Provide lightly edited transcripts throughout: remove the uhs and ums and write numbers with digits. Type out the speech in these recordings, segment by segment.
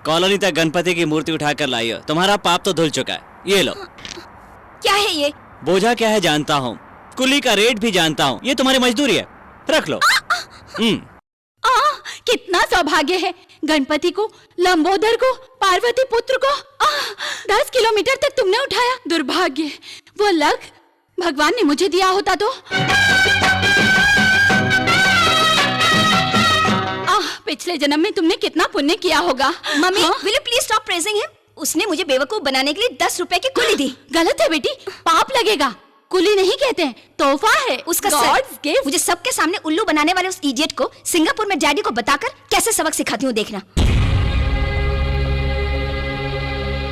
Colony तक गणपति की मूर्ति उठाकर लाई हो। तुम्हारा पाप तो धुल चुका है। ये लो। क्या है ये? बोझा क्या है जानता हूँ, कुली का रेट भी जानता हूँ। ये तुम्हारी मजदूरी है, रख लो। कितना सौभाग्य है, गणपति को, लंबोदर को, पार्वती पुत्र को 10 किलोमीटर तक तुमने उठाया। दुर्भाग्य, वो लक भगवान ने मुझे दिया होता तो। पिछले जन्म में तुमने कितना पुण्य किया होगा। Mummy, will you please stop praising him? उसने मुझे बेवकूफ बनाने के लिए 10 रुपए की कुली दी। गलत है बेटी, पाप लगेगा। कुली नहीं कहते हैं, तोहफा है उसका। God's gift। मुझे सबके सामने उल्लू बनाने वाले उस इडियट को सिंगापुर में डैडी को बताकर कैसे सबक सिखाती हूँ, देखना।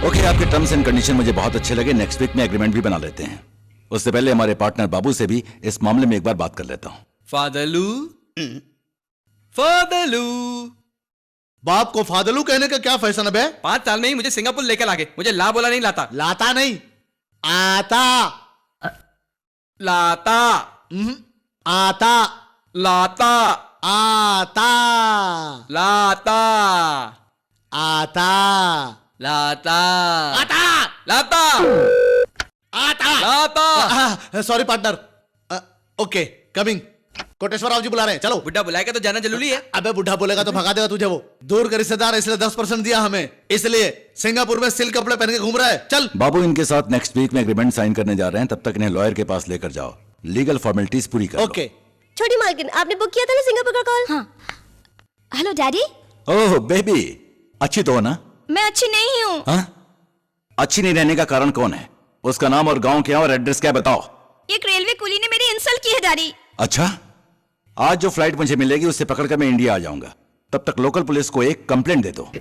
ओके, आपके टर्म्स एंड कंडीशन मुझे बहुत अच्छे लगे। नेक्स्ट वीक में एग्रीमेंट भी बना लेते हैं। उससे पहले हमारे पार्टनर बाबू से भी इस मामले में एक बार बात कर लेता हूँ। फादलू, फादलू। बाप को फादलू कहने का क्या फैशन है? 5 साल में ही मुझे सिंगापुर लेकर आ गए। मुझे ला बोला नहीं लाता। लाता नहीं, आता। लाता, आता, लाता, आता, लाता, आता, लाता, आता, लाता, आता, लाता। Sorry partner. Okay, coming. Koteswararao ji बुला रहे हैं, चलो। बुढ़ा बुलाएगा तो जाना जरूरी है। अबे बुढ़ा बोलेगा तो भगा देगा तुझे वो। दूर का रिश्तेदार, इसलिए 10% दिया हमें, इसलिए सिंगापुर में सिल्क कपड़े पहन के घूम रहा है। चल बाबू, इनके साथ नेक्स्ट वीक में एग्रीमेंट साइन करने जा रहे हैं। तब तक इन्हें लॉयर के पास लेकर जाओ, लीगल फॉर्मेलिटीज पूरी कर लो। ओके। छोटी मालकिन, आपने बुक किया था ना सिंगापुर का कॉल? हाँ। Hello daddy. ओह बेबी, अच्छी तो हो ना? मैं अच्छी नहीं हूँ। हाँ? अच्छी नहीं रहने का कारण कौन है? उसका नाम और गांव क्या और एड्रेस क्या बताओ। एक रेलवे कुली ने मेरी इंसल्ट की है डैडी। अच्छा, आज जो फ्लाइट मुझे मिलेगी उससे पकड़कर मैं इंडिया आ जाऊंगा। तब तक लोकल पुलिस को एक कंप्लेंट दे दो।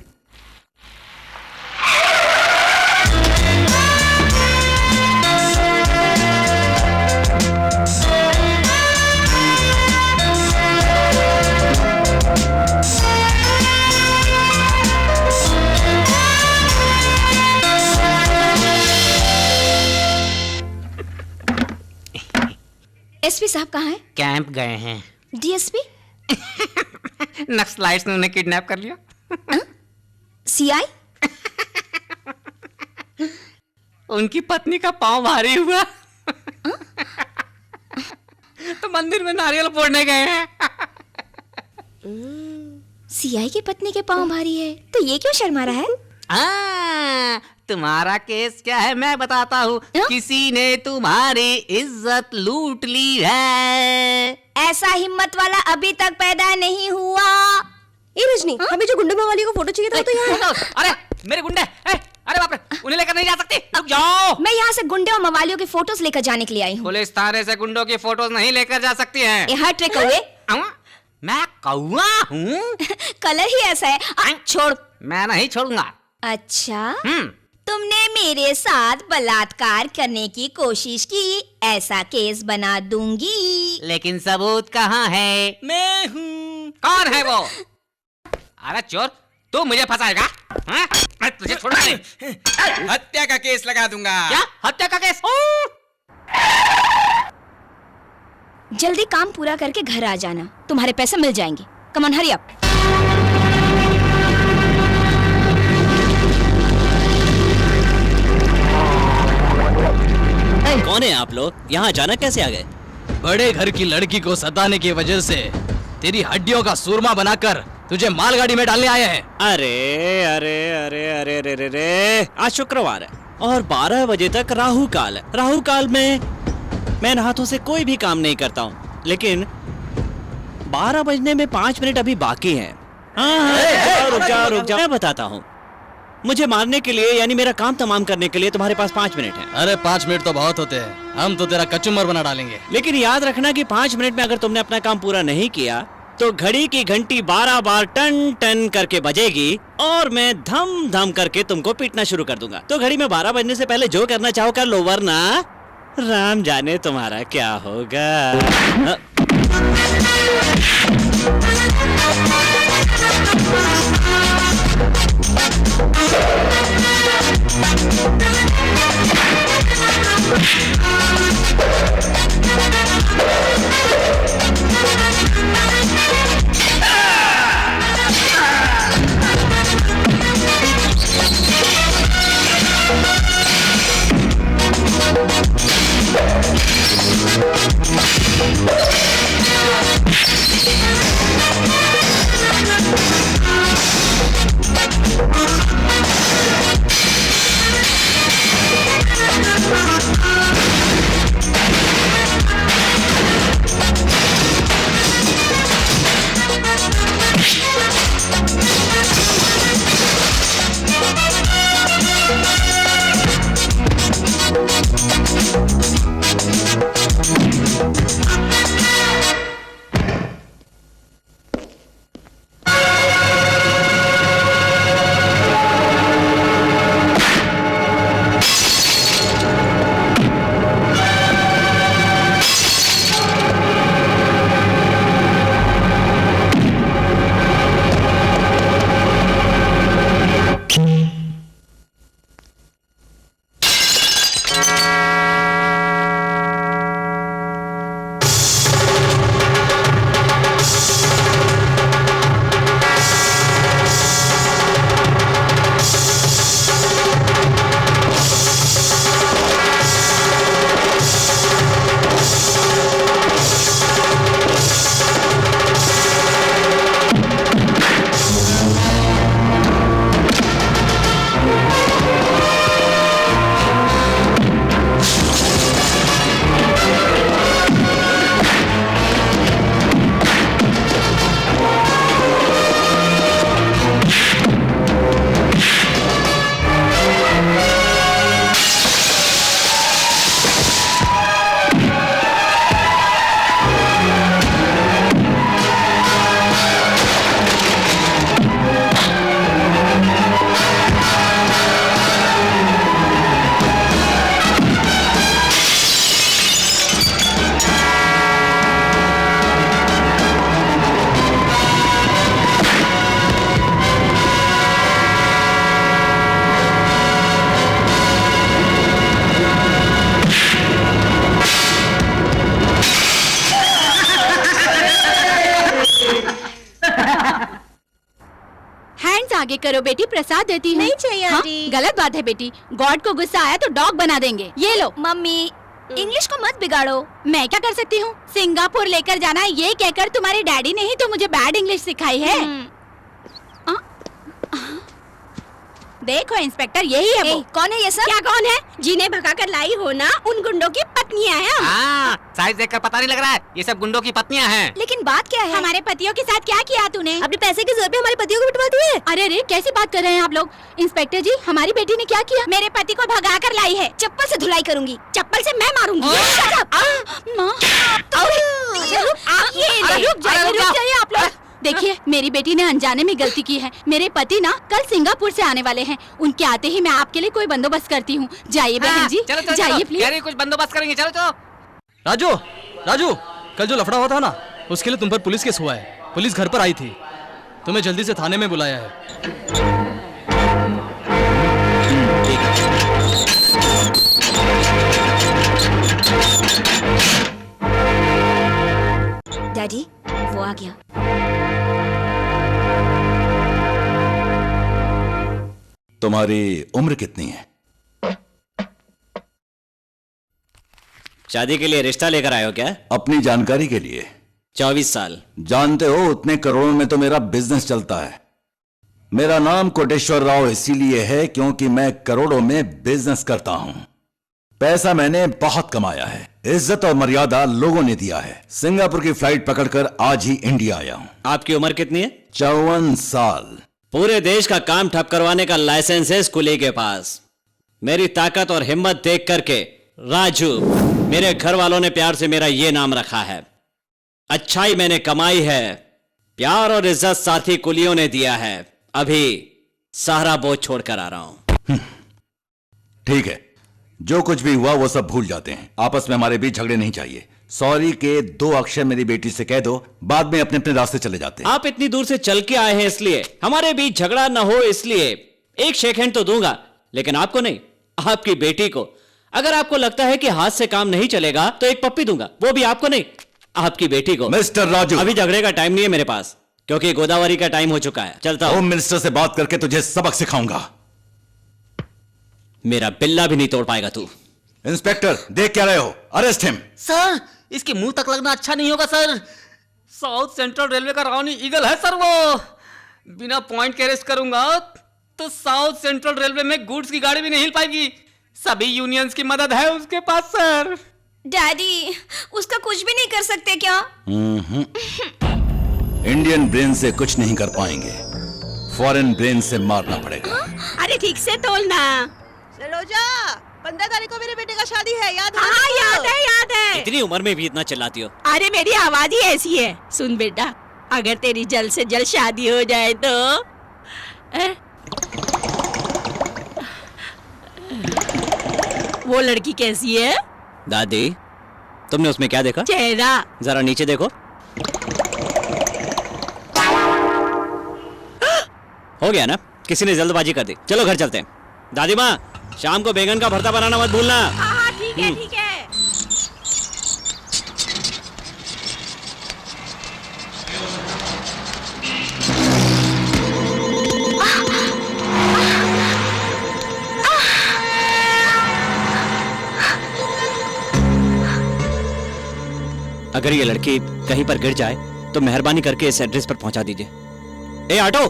एसपी साहब कहाँ हैं? कैंप गए हैं। डीएसपी? नक्सलाइट्स ने उन्हें किडनैप कर लिया। सीआई? उनकी पत्नी का पांव भारी हुआ तो मंदिर में नारियल फोड़ने गए हैं। सीआई की पत्नी के पांव भारी है तो ये क्यों शर्मा रहा है? तुम्हारा केस क्या है मैं बताता हूँ। किसी ने तुम्हारी इज्जत लूट ली है। ऐसा हिम्मत वाला अभी तक पैदा नहीं हुआ। ए रजनी, हमें जो गुंडे मवाली को फोटो चाहिए था तो यहाँ। अरे मेरे गुंडे, अरे बाप रे, उन्हें लेकर नहीं जा सकती, रुक जाओ। मैं यहाँ से गुंडे और मवालियों की फोटोज लेकर जाने के लिए आई हूँ। पुलिस थाने से गुंडों की फोटोज नहीं लेकर जा सकती है। ये हट रे कौवे। मैं कौवा हूँ? कलर ही ऐसा है। छोड़। मैं नहीं छोड़ूंगा। अच्छा, तुमने मेरे साथ बलात्कार करने की कोशिश की, ऐसा केस बना दूंगी। लेकिन सबूत कहाँ है? मैं हूँ। कौन है वो? अरे चोर, तू मुझे फंसाएगा? मैं तुझे छोड़ूंगा नहीं। हत्या का केस लगा दूंगा। क्या हत्या का केस? जल्दी काम पूरा करके घर आ जाना, तुम्हारे पैसे मिल जाएंगे। Come on, hurry up. कौन है आप लोग? यहाँ अचानक कैसे आ गए? बड़े घर की लड़की को सताने की वजह से तेरी हड्डियों का सूरमा बनाकर तुझे मालगाड़ी में डालने आए हैं। अरे अरे अरे अरे अरे अरे अरे, आज शुक्रवार है और 12 बजे तक राहु काल है। राहु काल में मैं इन हाथों से कोई भी काम नहीं करता हूँ, लेकिन 12 बजने में 5 मिनट अभी बाकी हैं। हाँ, रुक जाओ, मैं बताता हूँ। मुझे मारने के लिए यानी मेरा काम तमाम करने के लिए तुम्हारे पास 5 मिनट हैं। अरे 5 मिनट तो बहुत होते हैं, हम तो तेरा कचुम्बर बना डालेंगे। लेकिन याद रखना कि 5 मिनट में अगर तुमने अपना काम पूरा नहीं किया तो घड़ी की घंटी 12 बार टन टन करके बजेगी और मैं धम धम करके तुमको पीटना शुरू कर दूंगा। तो घड़ी में 12 बजने से पहले जो करना चाहो कर लो, वरना राम जाने तुम्हारा क्या होगा। आगे करो बेटी, प्रसाद देती हूँ। नहीं चाहिए आंटी। गलत बात है बेटी, गॉड को गुस्सा आया तो डॉग बना देंगे। ये लो। मम्मी इंग्लिश को मत बिगाड़ो। मैं क्या कर सकती हूँ, सिंगापुर लेकर जाना है ये कहकर तुम्हारे डैडी ने ही तो मुझे बैड इंग्लिश सिखाई है। देखो इंस्पेक्टर, यही है वो। कौन है ये सब? क्या कौन है? जिन्हें भगा कर लाई हो ना, उन गुंडों की पत्नियां हैं हम। हाँ, साइज देखकर पता नहीं लग रहा है, ये सब गुंडों की पत्नियां हैं। लेकिन बात क्या है? हमारे पतियों के साथ क्या किया तूने? अपने पैसे के जोर पे हमारे पतियों को बिठवाती है। अरे रे, कैसी बात कर रहे हैं आप लोग? इंस्पेक्टर जी, हमारी बेटी ने क्या किया? मेरे पति को भगा कर लाई है। चप्पल से धुलाई करूंगी। चप्पल से मैं मारूंगी। माँ, रुक जाइए आप लोग। देखिए, मेरी बेटी ने अनजाने में गलती की है। मेरे पति ना कल सिंगापुर से आने वाले हैं। उनके आते ही मैं आपके लिए कोई बंदोबस्त करती हूँ। जाइए बहन जी, चलो चलो जाइए चलो, प्लीज। कह रही कुछ बंदोबस्त करेंगे, चलो चलो। राजू, राजू, कल जो लफड़ा हुआ था ना, उसके लिए तुम पर पुलिस केस हुआ है। पुलिस घर पर आई थी, तुम्हें जल्दी से थाने में बुलाया है। डैडी वो आ गया। तुम्हारी उम्र कितनी है? शादी के लिए रिश्ता लेकर आए हो क्या? अपनी जानकारी के लिए। 24 साल। जानते हो, उतने करोड़ों में तो मेरा बिजनेस चलता है। मेरा नाम कोटेश्वर राव इसीलिए है क्योंकि मैं करोड़ों में बिजनेस करता हूं। पैसा मैंने बहुत कमाया है, इज्जत और मर्यादा लोगों ने दिया है। सिंगापुर की फ्लाइट पकड़कर आज ही इंडिया आया हूं। आपकी उम्र कितनी है? 54 साल। पूरे देश का काम ठप करवाने का लाइसेंस है इस कुली के पास। मेरी ताकत और हिम्मत देख करके राजू, मेरे घर वालों ने प्यार से मेरा ये नाम रखा है। अच्छाई मैंने कमाई है, प्यार और इज्जत साथी कुलियों ने दिया है। अभी सारा बोझ छोड़कर आ रहा हूं। ठीक है, जो कुछ भी हुआ वो सब भूल जाते हैं। आपस में हमारे बीच झगड़े नहीं चाहिए। सॉरी के 2 अक्षर मेरी बेटी से कह दो, बाद में अपने अपने रास्ते चले जाते हैं। आप इतनी दूर से चल के आए हैं इसलिए, हमारे बीच झगड़ा न हो इसलिए एक शेक हैंड तो दूंगा, लेकिन आपको नहीं, आपकी बेटी को। अगर आपको लगता है कि हाथ से काम नहीं चलेगा तो एक पप्पी दूंगा, वो भी आपको नहीं, आपकी बेटी को। मिस्टर राजू, अभी झगड़े का टाइम नहीं है मेरे पास, क्योंकि गोदावरी का टाइम हो चुका है। चलता हूं। होम मिनिस्टर से बात करके तुझे सबक सिखाऊंगा। मेरा बिल्ला भी नहीं तोड़ पाएगा तू। इंस्पेक्टर, देख क्या रहे हो? Arrest him. सर, इसके मुंह तक लगना अच्छा नहीं होगा सर। साउथ सेंट्रल रेलवे का रानी ईगल है सर वो। बिना पॉइंट के अरेस्ट करूंगा तो साउथ सेंट्रल रेलवे में गुड्स की गाड़ी भी नहीं हिल पाएगी। सभी यूनियंस की मदद है उसके पास सर। डैडी उसका कुछ भी नहीं कर सकते क्या? इंडियन ब्रेन से कुछ नहीं कर पाएंगे, फॉरेन ब्रेन से मारना पड़ेगा। अरे ठीक से तोलना। सरोजा, 15 तारीख को मेरे बेटे का शादी है, याद है? हाँ, याद है, याद है। इतनी उम्र में भी इतना चिल्लाती हो? अरे मेरी आवाज ही ऐसी है। सुन बेटा, अगर तेरी जल्द से जल्द शादी हो जाए तो वो लड़की कैसी है? दादी, तुमने उसमें क्या देखा? चेहरा। जरा नीचे देखो। हो गया ना, किसी ने जल्दबाजी कर दी। चलो घर चलते हैं। दादी माँ, शाम को बैंगन का भरता बनाना मत भूलना। हाँ ठीक है ठीक है। अगर ये लड़की कहीं पर गिर जाए तो मेहरबानी करके इस एड्रेस पर पहुंचा दीजिए। ए ऑटो!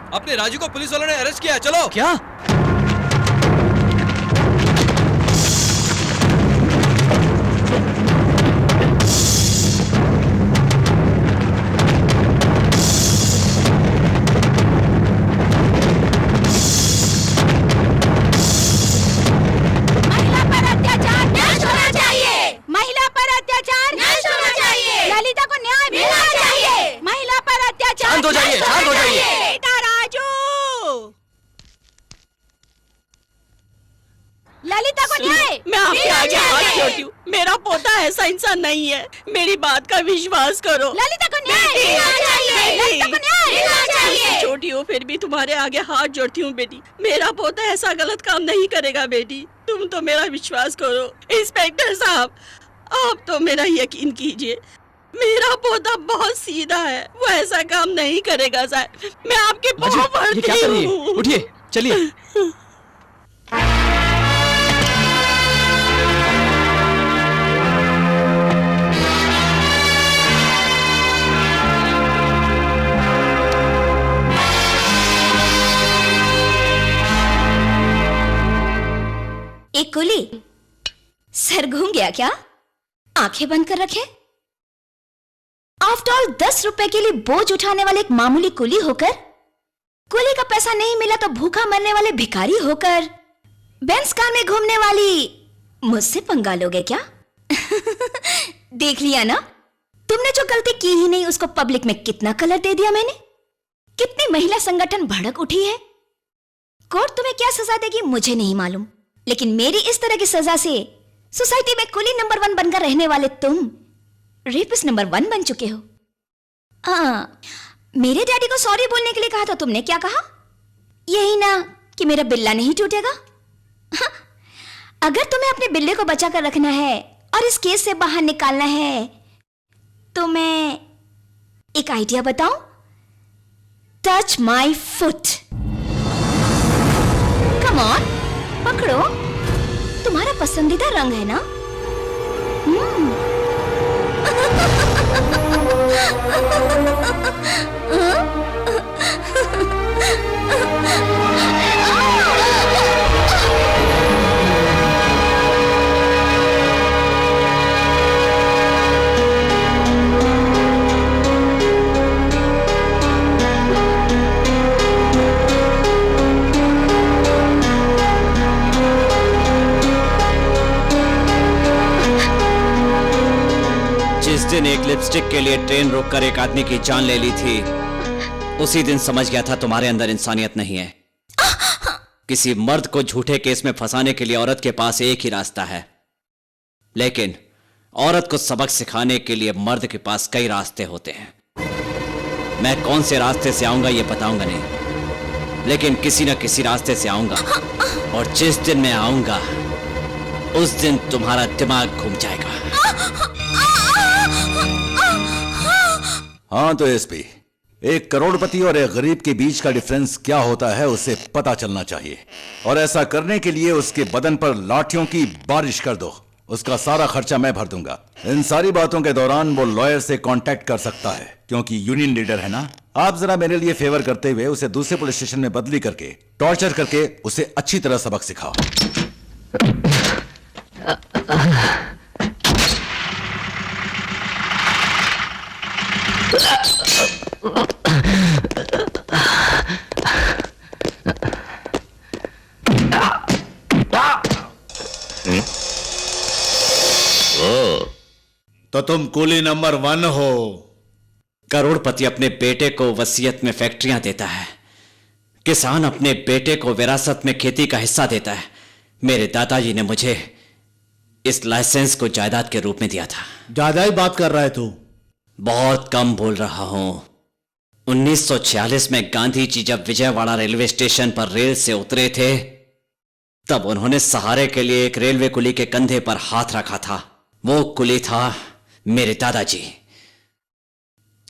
अपने राजू को पुलिस वालों ने अरेस्ट किया। चलो। क्या? महिला पर अत्याचार नष्ट होना चाहिए। महिला पर अत्याचार नष्ट होना चाहिए। ललिता को न्याय मिलना चाहिए। महिला पर अत्याचार शांत हो जाइए, शांत हो जाइए। बेटा राजू, मेरा पोता ऐसा इंसान नहीं है, मेरी बात का विश्वास करो। ललिता को न्याय मिलना चाहिए, ललिता को न्याय मिलना चाहिए। छोटी हो फिर भी तुम्हारे आगे हाथ जोड़ती हूँ बेटी, मेरा पोता ऐसा गलत काम नहीं करेगा बेटी, तुम तो मेरा विश्वास करो। इंस्पेक्टर साहब, आप तो मेरा यकीन कीजिए, मेरा पोता बहुत सीधा है, वो ऐसा काम नहीं करेगा साहब, मैं आपके राजू, पाँव ये क्या पड़ती कर रही है? हूँ। उठिए, चलिए। एक कुली सर घूम गया क्या? आंखें बंद कर रखे। आफ्टर ऑल 10 रुपए के लिए बोझ उठाने वाले एक मामूली कुली होकर, कुली का पैसा नहीं मिला तो भूखा मरने वाले भिखारी होकर, बेंस कार में घूमने वाली मुझसे पंगा लोगे क्या? देख लिया ना, तुमने जो गलती की ही नहीं उसको पब्लिक में कितना कलर दे दिया मैंने। कितनी महिला संगठन भड़क उठी है। कोर्ट तुम्हें क्या सजा देगी मुझे नहीं मालूम, लेकिन मेरी इस तरह की सजा से सोसाइटी में कुली नंबर 1 बनकर रहने वाले तुम रेपिस्ट नंबर 1 बन चुके हो। मेरे डैडी को सॉरी बोलने के लिए कहा था, तुमने क्या कहा? यही ना कि मेरा बिल्ला नहीं टूटेगा। हाँ, अगर तुम्हें अपने बिल्ले को बचा कर रखना है और इस केस से बाहर निकालना है तो मैं एक आइडिया बताऊं? Touch my foot. Come on, पकड़ो, तुम्हारा पसंदीदा रंग है ना? जिस दिन एक लिपस्टिक के लिए ट्रेन रोककर एक आदमी की जान ले ली थी, उसी दिन समझ गया था तुम्हारे अंदर इंसानियत नहीं है। किसी मर्द को झूठे केस में फंसाने के लिए औरत के पास एक ही रास्ता है, लेकिन औरत को सबक सिखाने के लिए मर्द के पास कई रास्ते होते हैं। मैं कौन से रास्ते से आऊंगा ये बताऊंगा नहीं, लेकिन किसी न किसी रास्ते से आऊंगा, और जिस दिन मैं आऊंगा उस दिन तुम्हारा दिमाग घूम जाएगा। हाँ तो एसपी, एक करोड़पति और एक गरीब के बीच का डिफरेंस क्या होता है उसे पता चलना चाहिए, और ऐसा करने के लिए उसके बदन पर लाठियों की बारिश कर दो। उसका सारा खर्चा मैं भर दूंगा। इन सारी बातों के दौरान वो लॉयर से कांटेक्ट कर सकता है, क्योंकि यूनियन लीडर है ना। आप जरा मेरे लिए फेवर करते हुए उसे दूसरे पुलिस स्टेशन में बदली करके टॉर्चर करके उसे अच्छी तरह सबक सिखाओ। तो तुम कुली नंबर 1 हो। करोड़पति अपने बेटे को वसीयत में फैक्ट्रियां देता है, किसान अपने बेटे को विरासत में खेती का हिस्सा देता है। मेरे दादाजी ने मुझे इस लाइसेंस को जायदाद के रूप में दिया था। ज्यादा ही बात कर रहा है तू। बहुत कम बोल रहा हूं। 1946 में गांधी जी जब विजयवाड़ा रेलवे स्टेशन पर रेल से उतरे थे, तब उन्होंने सहारे के लिए एक रेलवे कुली के कंधे पर हाथ रखा था। वो कुली था मेरे दादाजी।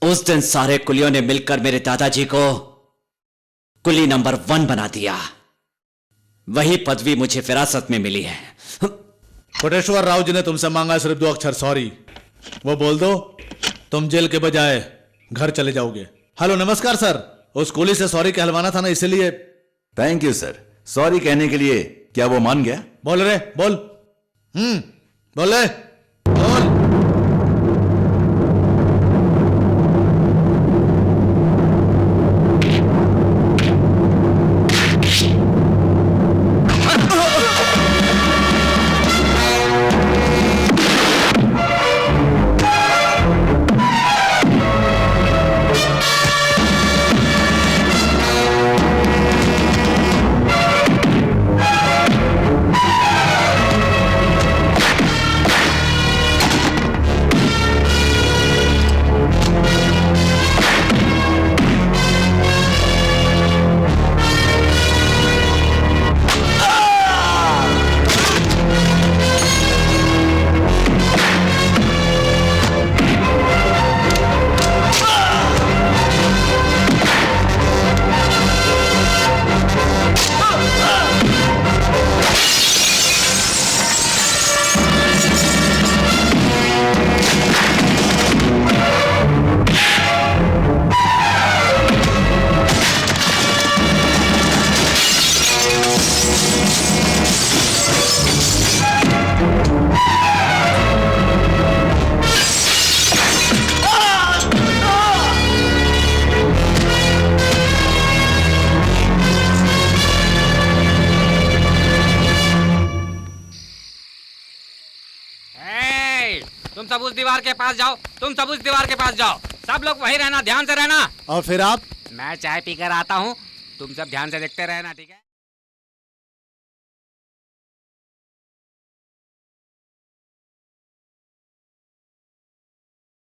उस दिन सारे कुलियों ने मिलकर मेरे दादाजी को कुली नंबर 1 बना दिया। वही पदवी मुझे विरासत में मिली है। कोटेश्वर राव जी ने तुमसे मांगा सिर्फ 2 अक्षर, सॉरी। वो बोल दो, तुम जेल के बजाय घर चले जाओगे। हेलो, नमस्कार सर। उस कुली से सॉरी कहलवाना था ना, इसलिए। Thank you sir. सॉरी कहने के लिए क्या वो मान गया? बोल रे, बोल। बोल रे, बोल। उस दीवार के पास जाओ, तुम सब उस दीवार के पास जाओ, सब लोग वहीं रहना, ध्यान से रहना। और फिर आप? मैं चाय पीकर आता हूँ, तुम सब ध्यान से देखते रहना, ठीक है?